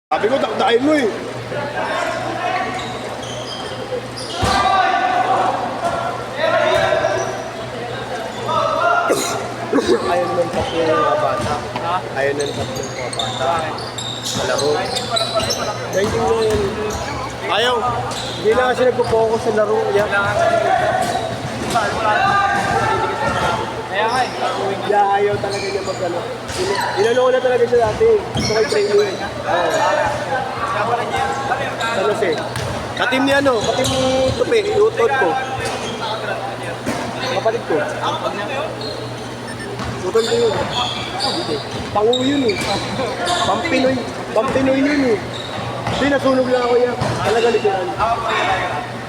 Sabi ko, dakdakin mo eh. Ayaw naman tatlo yung mga bata. Ayaw naman tatlo yung mga bata. Malaro. Ganyan mo yun. Ayaw. Hindi na kasi nagpo-focus sa laro. Kaya ayaw talaga niya mag-ano. Inano ko na talaga siya dati. Gusto ko i-training. Sa Jose. Katim ni ano? Katim ni Tupi. Utod ko. Kapatid ko. Utod ko yun. Pangu yun eh. Pampinoy. Pampinoy yun eh. Hindi, nasunog lang ako yan. Talaga literal.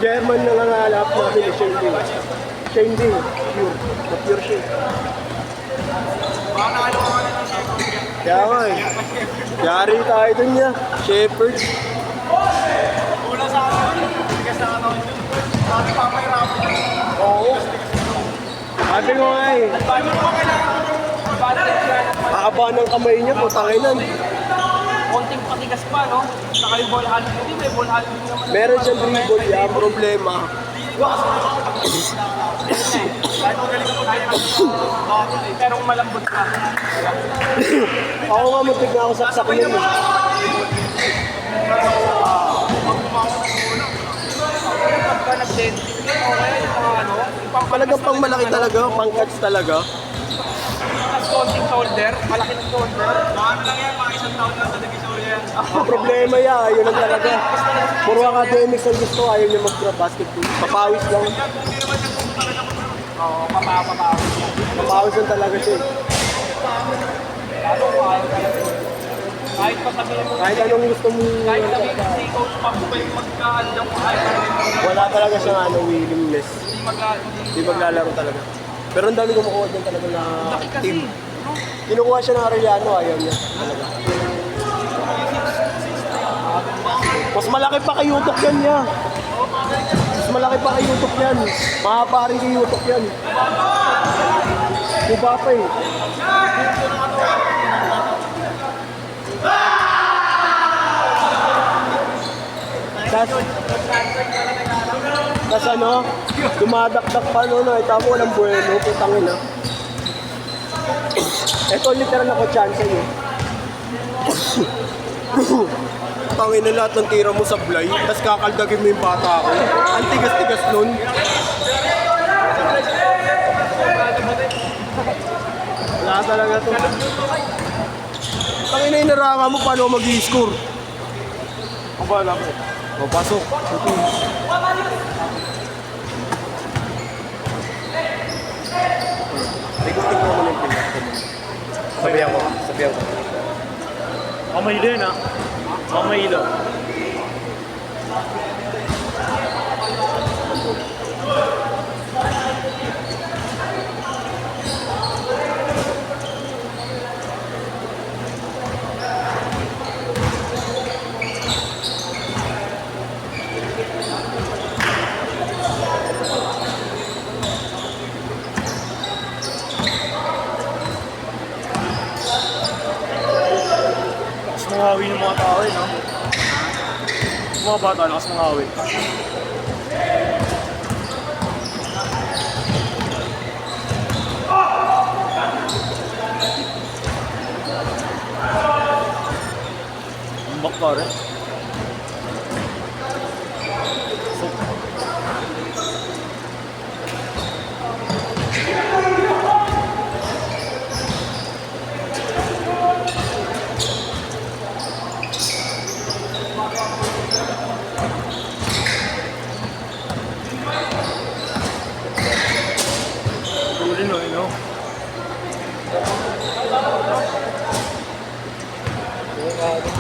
German na nangalap namin eh. Shane Ding. Shane Ding. Pure. Pure siya. Kaya nga eh. Yari tayo dun niya. Shepherd. Una sa akin, bigas na ano yun. Sabi pa may rap. Oo. Sabi ko nga eh. Paano naman kailangan ko Kakaba ng kamay niya, putakinan. konting patigas pa, no? Saka yung ball handling. Hindi, may ball handling naman. Meron siyang dribble yan, problema. Pero malambot ka. Ako nga muntik na ako saksak nun eh. Pagka nag-density, okay, yung mga ano, Talagang pang malaki talaga, pang cuts talaga. mas konting shoulder, malaki ng shoulder. Ano lang yan, mga isang taon lang sa nag-shoulder yan. Ang problema yan, yun lang talaga. Puro academics ang gusto, ayaw niya mag-basketball. Papawis lang. Oo, papawis yan. Papawis lang talaga siya eh. Lalo ko, ayaw talaga. Kahit pa sabihin mo, Kahit anong gusto mo, kahit sabihin mo si Coach Pap pa yung magka-andang ko, ayaw talaga. wala talaga siyang willingness. Hindi Hindi maglalaro talaga. Pero ang dami kumukuha din talaga na Laki kasi, team. no? Kinukuha siya ng Arellano, ayaw niya. Talaga. Mas malaki pa kay Yutok yan niya. Mas malaki pa kay Yutok yan. Mahaba rin kay Yutok yan. Diba pa eh. Tas ano, dumadakdak pa no, ito mo walang buwelo, putangin na. Ito literal na ko chance eh. Tangin na lahat ng tira mo sa blay, tas kakaldagin mo yung bata ko. Ang tigas-tigas nun. Wala talaga to. Tangin na inaranga mo, paano mag-i-score? Ang bala mo. O, pasok. Ikutin mo muna yung pinag ko. Sabihan ko. Mamaylo yun, ha? Mamaylo. Mangawi ng mga tao eh, no? Mga bata, lakas mangawi. Umbak pa rin. Tuloy no, you know?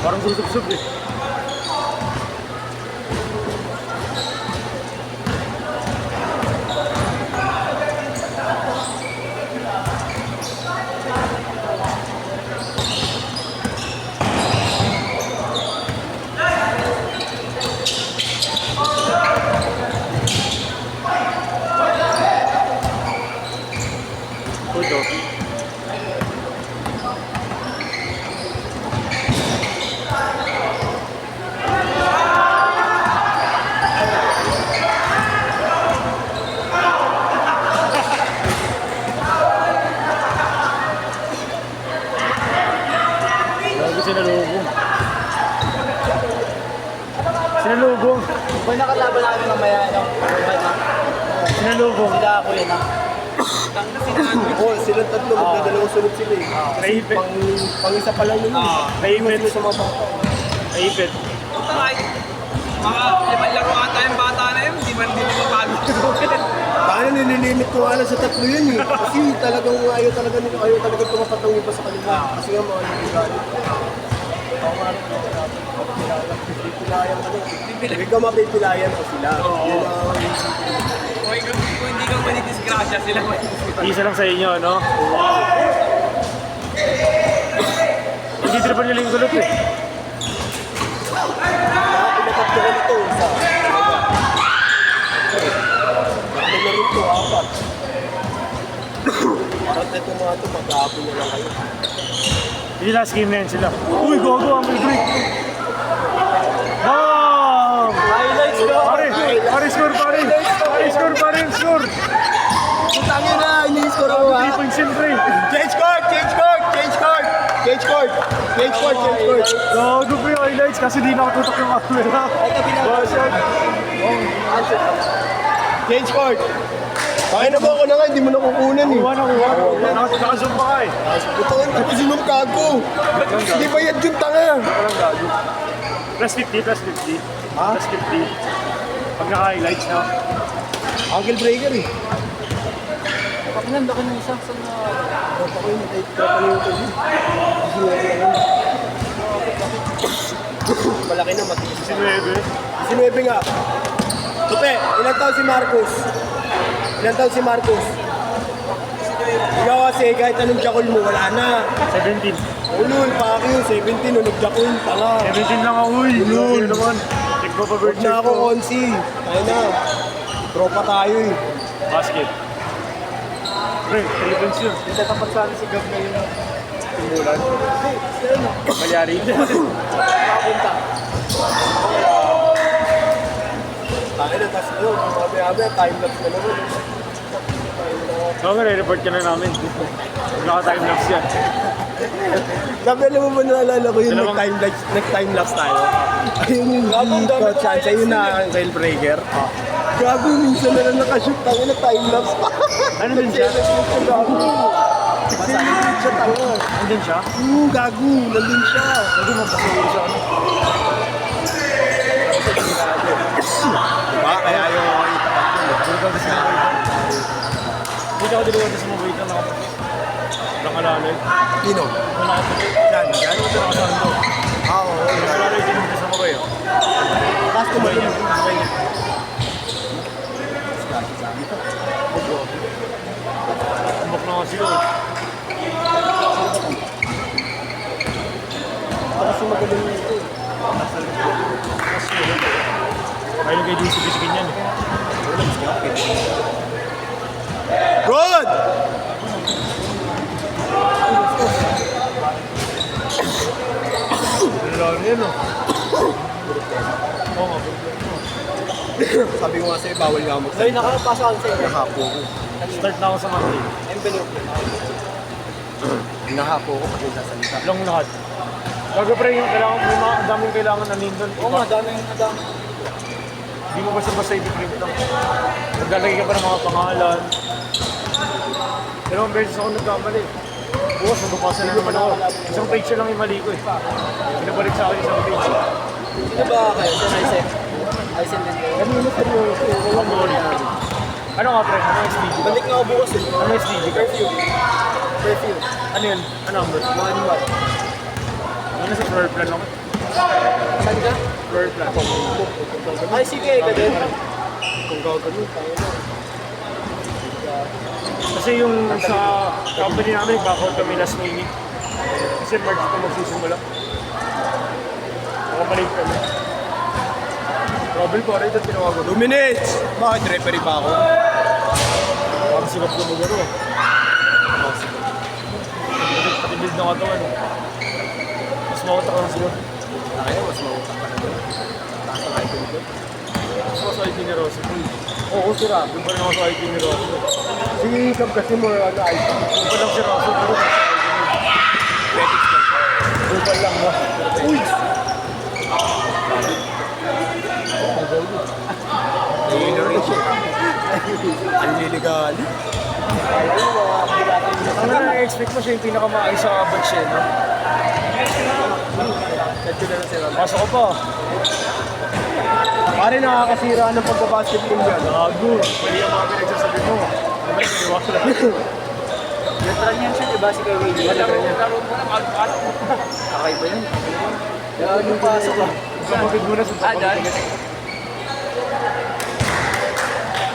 Parang susub-sub eh. Ito. May nakalaban namin mamaya, ano? Sinalubong. Sila ako yun, ah. Oo, silang tatlo, magdadalawang sunod sila eh. Naipit. Pang isa pa lang yun. Naipit. Sa mga bata. Naipit. Puta nga, mga limang laro ata yung bata na yun, di man mapalo. Paano nililimit ko nga lang sa tatlo yun eh. Kasi talagang ayaw talaga tumapatang iba sa kanila. Kasi nga mga niligalit. Ako nga rin, pipilayan ka lang. Hindi ka mapipilayan pa sila. Yun Kung hindi ka manidisgrasya, sila manidisgrasya. Isa lang sa inyo, no? Hindi tripan nila yung gulot eh. Pinatatlo ko nito. Tatlo na rin to, apat. Parang ito mga ito, mag-aapon na lang kayo. Hindi last game na yan sila. Uy, gogo ang may break. Bam! Highlights ko! Pare! Pare, score, pare! Pare, score, pare! Score! Putangin na! Ini-score ako ha! 3 points yun, pre! Change court! Change court! Change court! Change court! Change court! Change court! Gogo, pre, highlights kasi di nakatutok yung camera. Change court! Pakina mo ako na nga, hindi mo nakukunan eh. Kuha na, kuha na. Nakasum pa ka eh. Putangin, tapos sinong kago. Hindi ba yan yung tanga? Plus 50, plus 50. Ha? Plus 50. Pag naka-highlights na. Ankle breaker eh. Pakinan, laki ng isang sa na... Tropa ko yun, tropa ko yung tuloy. Malaki na, matigas. 19. 19 nga. Tupe, ilang taon si Marcos? Ilang taon si Marcos? Ikaw kasi kahit anong jakol mo, wala na. 17. Ulul, paki yung 17, nung nagjakol, tanga. 17 lang ako, uy. Yun. Yun naman. Check mo pa Huwag bird na check ako, ko. Konsi. Tayo na. Tropa tayo eh. Basket. Pre, 3 points yun. Hindi tapat sana si Gab ngayon. Simulan. Malyari. Nakapunta. Tayo na, tapos ano, mamaya-maya, time-lapse na naman. Oo, re-report ka na namin. Naka-timelapse yan. Sabi, alam mo ba naalala ko yung Dalawang- nag-timelapse tayo? Ayun yung Gito chance, ayun na ang rail breaker. Gago, minsan na lang nakashoot tayo na timelapse pa. Ano din siya? Gago. Nag-celebrate siya tayo. Andun siya? Oo, gago, nandun siya. Gago, magpasawin siya. Diba? Kaya ayaw ko itapat yun. Hindi ako diluwag sa mabait na nakalalay. Sino? Yan, yan. Ano ito nakasando? Oo, yan. Nakalalay din dito sa mabay. Customer niya. Tumbok na nga sila. Kasi magaling nito. Kaya kay DC bisikin yan. Good! Lalo yan oh. Oo nga. Sabi ko nga sa'yo, bawal nga mo. Ngayon, nakapasok ako sa'yo. Nahapo ko. Start na ako sa Monday. Envelope. Nahapo ko pag nagsasalita. Long lahat. Bago pre, yung kailangan, may mga ang daming kailangan na nindon. Oo nga, dami yung nadami. Hindi mo basta-basta i-print lang. Naglalagay ka pa ng mga pangalan. Dalawang beses ako nagkamali. Bukas, nagpapasa na naman ako. Isang page lang yung mali ko eh. Pinabalik sa akin isang page. Sino ba kayo? Sino Isaac? Isaac din kayo. Kanina seryoso. Walang Sorry. Ano nga pre? Ano yung SDG? Balik nga ako bukas eh. Ano yung SDG? Curfew. Curfew. Ano yun? Ano number? 1-1. Ano sa floor plan lang? Saan ka? Floor plan. Ay, sige, ka din. Kung gagawin, tayo na. Kasi yung sa company namin, back-out kami last minute. Kasi March pa magsisimula. Baka maliit kami. Trouble ko, rin ito tinawagan ko. 2 minutes! Bakit referee pa ako? Parang sikat ko mag-ano. Pati-build na katawan. Mas mautak lang sila. Kaya mas mautak ka na doon. Taas ang item ko. Mas ako sa IT ni Rosso. Oo, sira. Doon pa rin ako sa IT ni Rosso. Si Cam kasi more ano item. Doon pa lang si Rosso. Pero nasa IT ni Doon pa lang ba? Uy! Ang niligali. Ang na-expect mo siya yung pinakamaayos sa batch eh, no? Pasok ko pa. Pare, nakakasira ng pagbabasketball yan. Gago. Mali ang mga pinagsasabi mo. Ano ba yung piniwala? Veteran yan siya, diba si Kuya Willie? Laro mo na, mag-ano. Okay ba yun? Gago pasok ah. Kapatid mo na sa Ah, dyan.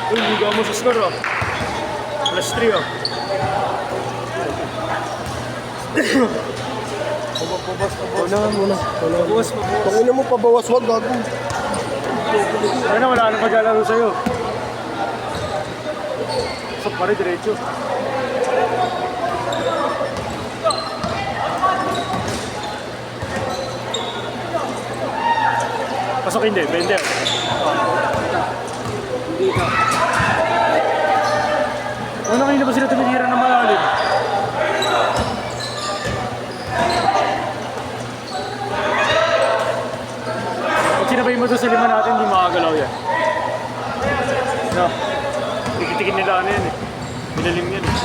Uy, liga mo sa score oh. Plus 3 oh. Muna. Bawas, bawas. Kung ina mo pabawas, wag gago. Ano, wala nang maglalaro sa'yo. Pasok pa rin, diretso. Pasok hindi, bender. Ano kanina ba sila tumitira ng malalim? Pag sinabay mo to sa lima natin, hindi makagalaw yan. No. Tikitin nila ano yan eh. Nilalim yan eh.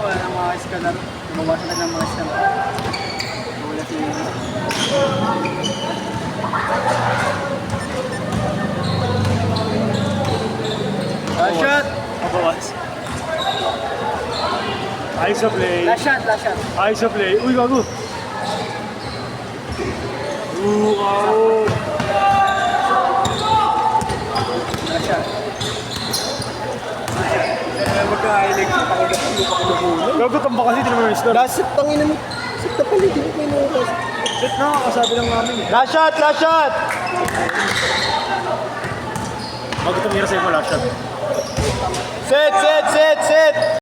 Wala nang mga iskalar. Tumawasan na ng mga iskalar. Wala si Shot! Mabawas. Ayos sa play. Last shot, last shot. Ayos sa play. Uy, gago. Wow. Last shot. Magkahilig sa pakilukulo. Gago tamba kasi, di naman yung score. Last shot, tangina mo. Sit na pala, di mo may nuras. Shit na, kasabi lang namin eh. Last shot! Last shot! Bago tumira sa'yo mo last shot. Set!